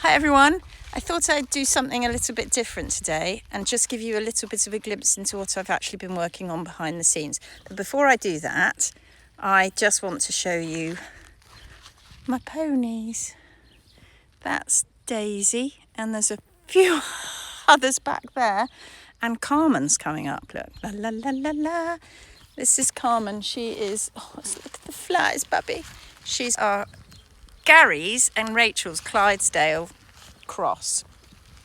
Hi everyone, I thought I'd do something a little bit different today and just give you a little bit of a glimpse into what I've actually been working on behind the scenes. But before I do that, I just want to show you my ponies. That's Daisy and there's a few others back there, and Carmen's coming up, look, la la la la la. This is Carmen, she is, look at the flies, Bubby. She's our Gary's and Rachel's Clydesdale cross.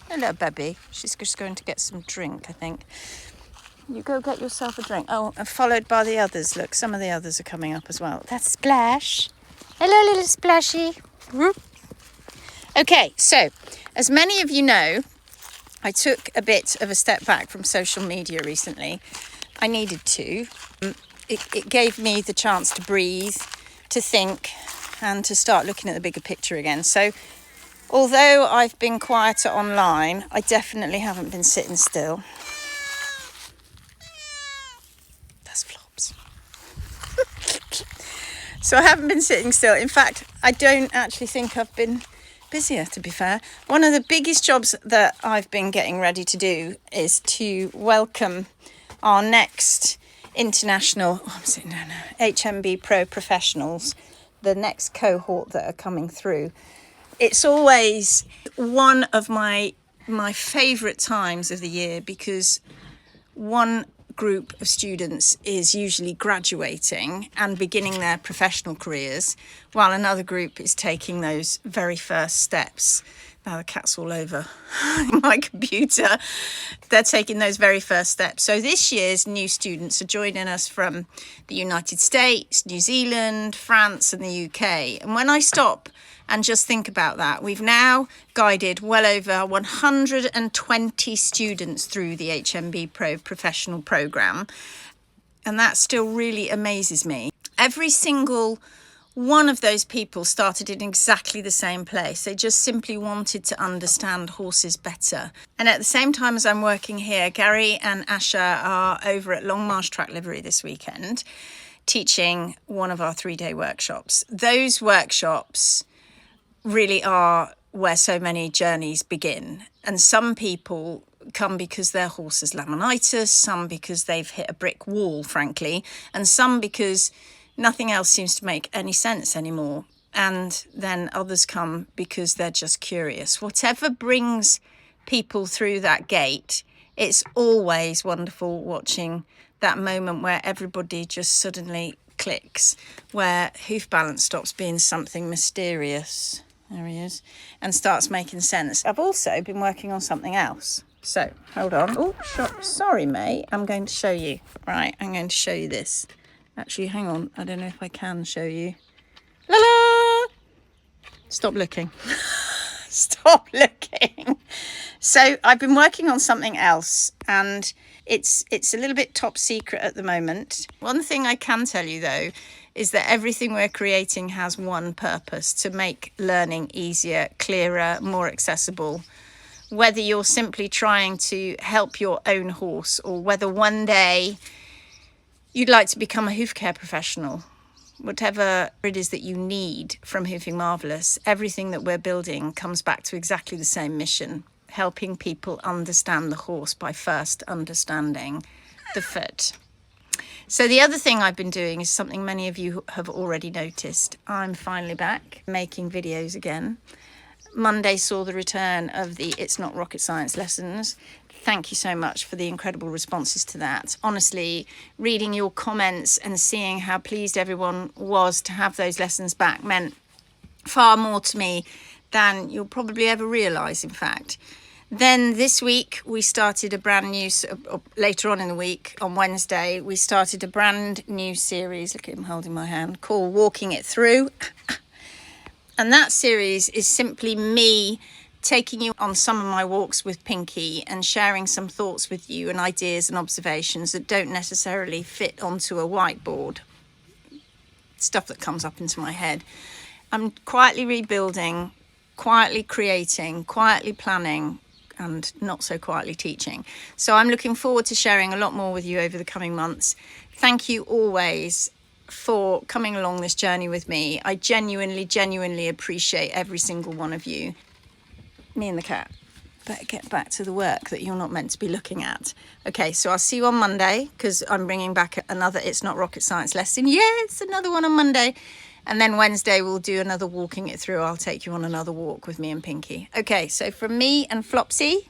Hello, Bubby. She's just going to get some drink, I think. You go get yourself a drink. Oh, and followed by the others. Look, some of the others are coming up as well. That's Splash. Hello, little Splashy. Whoop. Okay, so as many of you know, I took a bit of a step back from social media recently. I needed to. It gave me the chance to breathe, to think, and to start looking at the bigger picture again. So although I've been quieter online, I definitely haven't been sitting still. That's Flops. So I haven't been sitting still. In fact, I don't actually think I've been busier, to be fair. One of the biggest jobs that I've been getting ready to do is to welcome our next international, HMB Pro professionals, the next cohort that are coming through. It's always one of my favourite times of the year because one group of students is usually graduating and beginning their professional careers, while another group is taking those very first steps. Now the cat's all over my computer. They're taking those very first steps. So this year's new students are joining us from the United States, New Zealand, France and the UK. And when I stop and just think about that, we've now guided well over 120 students through the HMB Pro Professional Programme. And that still really amazes me. Every single one of those people started in exactly the same place. They just simply wanted to understand horses better. And at the same time as I'm working here, Gary and Asha are over at Longmarsh Track Livery this weekend, teaching one of our 3-day workshops. Those workshops really are where so many journeys begin. And some people come because their horse has laminitis, some because they've hit a brick wall, frankly, and some because nothing else seems to make any sense anymore. And then others come because they're just curious. Whatever brings people through that gate, it's always wonderful watching that moment where everybody just suddenly clicks, where hoof balance stops being something mysterious. There he is. And starts making sense. I've also been working on something else. So, hold on. Oh, sorry, mate. I'm going to show you. Right, I'm going to show you this. Actually, hang on. I don't know if I can show you. La la! Stop looking. Stop looking. So I've been working on something else and it's a little bit top secret at the moment. One thing I can tell you though is that everything we're creating has one purpose: to make learning easier, clearer, more accessible. Whether you're simply trying to help your own horse or whether one day you'd like to become a hoof care professional, whatever it is that you need from Hoofing Marvellous, everything that we're building comes back to exactly the same mission: helping people understand the horse by first understanding the foot. So the other thing I've been doing is something many of you have already noticed. I'm finally back making videos again. Monday saw the return of the It's Not Rocket Science lessons. Thank you so much for the incredible responses to that. Honestly, reading your comments and seeing how pleased everyone was to have those lessons back meant far more to me than you'll probably ever realise, in fact. Then this week we started a brand new, later on in the week, on Wednesday, we started a brand new series, look at him holding my hand, called Walking It Through. And that series is simply me taking you on some of my walks with Pinky and sharing some thoughts with you and ideas and observations that don't necessarily fit onto a whiteboard. Stuff that comes up into my head. I'm quietly rebuilding, quietly creating, quietly planning, and not so quietly teaching. So I'm looking forward to sharing a lot more with you over the coming months. Thank you always for coming along this journey with me. I genuinely appreciate every single one of you. me and the cat. Better get back to the work that you're not meant to be looking at. Okay, so I'll see you on Monday, because I'm bringing back another It's Not Rocket Science lesson. Yes, another one on Monday. And then Wednesday we'll do another walking it through. I'll take you on another walk with me and Pinky. Okay, so from me and Flopsy,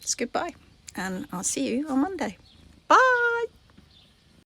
it's goodbye. And I'll see you on Monday. Bye.